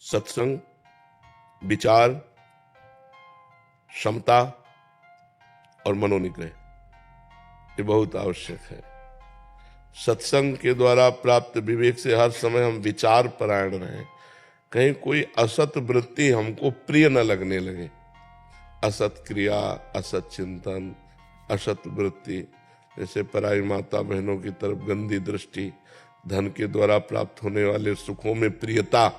सत्संग, विचार, क्षमता और मनोनिग्रह ये बहुत आवश्यक है। सत्संग के द्वारा प्राप्त विवेक से हर समय हम विचार परायण रहें, कहीं कोई असत वृत्ति हमको प्रिय न लगने लगे। असत क्रिया, असत चिंतन, असत वृत्ति, जैसे पराई माता बहनों की तरफ गंदी दृष्टि, धन के द्वारा प्राप्त होने वाले सुखों में प्रियता,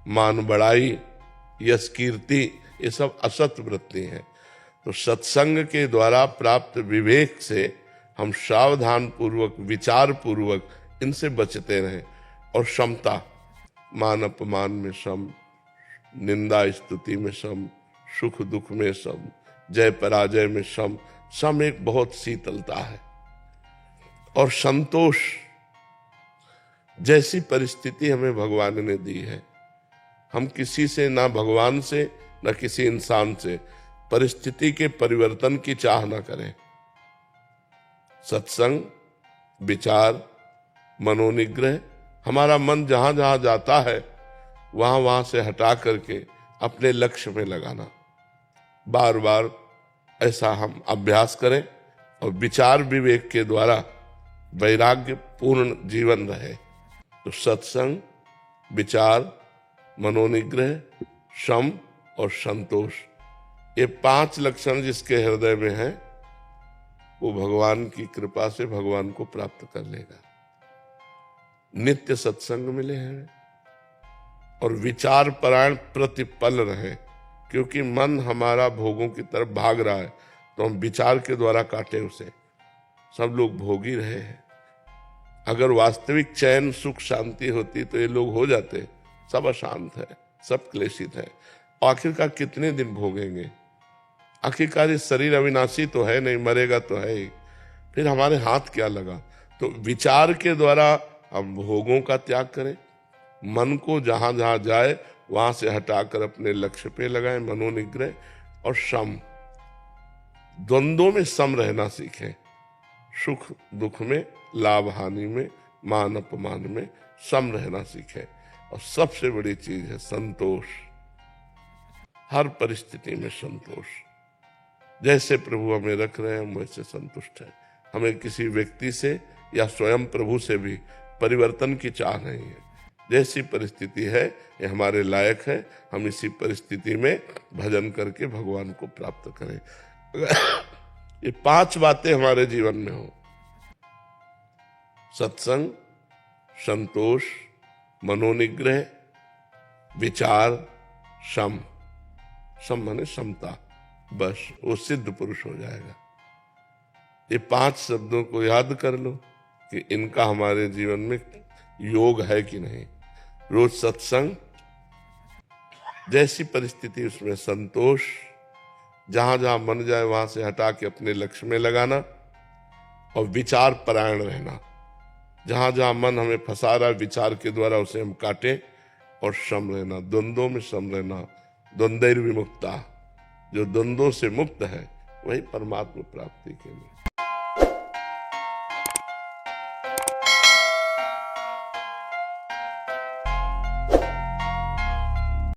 मान बढ़ाई, यश कीर्ति, ये सब असत वृत्ति हैं। तो सत्संग के द्वारा प्राप्त विवेक से हम सावधान पूर्वक, विचार पूर्वक इनसे बचते रहें। और क्षमता, मान अपमान में सम, निंदा स्तुति में सम, सुख दुख में सम, जय पराजय में सम। सम एक बहुत शीतलता है। और संतोष, जैसी परिस्थिति हमें भगवान ने दी है, हम किसी से, ना भगवान से ना किसी इंसान से, परिस्थिति के परिवर्तन की चाह ना करें। सत्संग, विचार, मनोनिग्रह, हमारा मन जहां जहां जाता है वहां से हटा करके अपने लक्ष्य में लगाना। बार बार ऐसा हम अभ्यास करें और विचार विवेक के द्वारा वैराग्य पूर्ण जीवन रहे। तो सत्संग, विचार, मनोनिग्रह, शम और संतोष, ये 5 लक्षण जिसके हृदय में है वो भगवान की कृपा से भगवान को प्राप्त कर लेगा। नित्य सत्संग मिले हैं और विचार परायण प्रतिपल रहे, क्योंकि मन हमारा भोगों की तरफ भाग रहा है तो हम विचार के द्वारा काटे उसे। सब लोग भोगी रहे हैं। अगर वास्तविक चैन, सुख, शांति होती तो ये लोग हो जाते। सब अशांत है, सब क्लेशित है। आखिरकार कितने दिन भोगेंगे? आखिरकार ये शरीर अविनाशी तो है नहीं, मरेगा तो है ही। फिर हमारे हाथ क्या लगा? तो विचार के द्वारा हम भोगों का त्याग करें, मन को जहां जहां जाए वहां से हटाकर अपने लक्ष्य पे लगाएं। मनोनिग्रह और सम, द्वंद्वों में सम रहना सीखें। सुख दुख में, लाभ हानि में, मान अपमान में सम रहना सीखें। और सबसे बड़ी चीज है संतोष। हर परिस्थिति में संतोष। जैसे प्रभु हमें रख रहे हैं हम वैसे संतुष्ट हैं। हमें किसी व्यक्ति से या स्वयं प्रभु से भी परिवर्तन की चाह नहीं है। जैसी परिस्थिति है ये हमारे लायक है, हम इसी परिस्थिति में भजन करके भगवान को प्राप्त करें। ये 5 बातें हमारे जीवन में हो, सत्संग, संतोष, मनोनिग्रह, विचार, सम। सम माने समता, बस वो सिद्ध पुरुष हो जाएगा। ये 5 शब्दों को याद कर लो कि इनका हमारे जीवन में योग है कि नहीं। रोज सत्संग, जैसी परिस्थिति उसमें संतोष, जहां जहां मन जाए वहां से हटा के अपने लक्ष्य में लगाना। और विचार परायण रहना, जहां जहां मन हमें फंसा रहा है विचार के द्वारा उसे हम काटें। और सम रहना, द्वंद्वों में सम रहना। द्वंद्वैर्विमुक्ता, जो द्वंद्वों से मुक्त है वही परमात्मा प्राप्ति के लिए।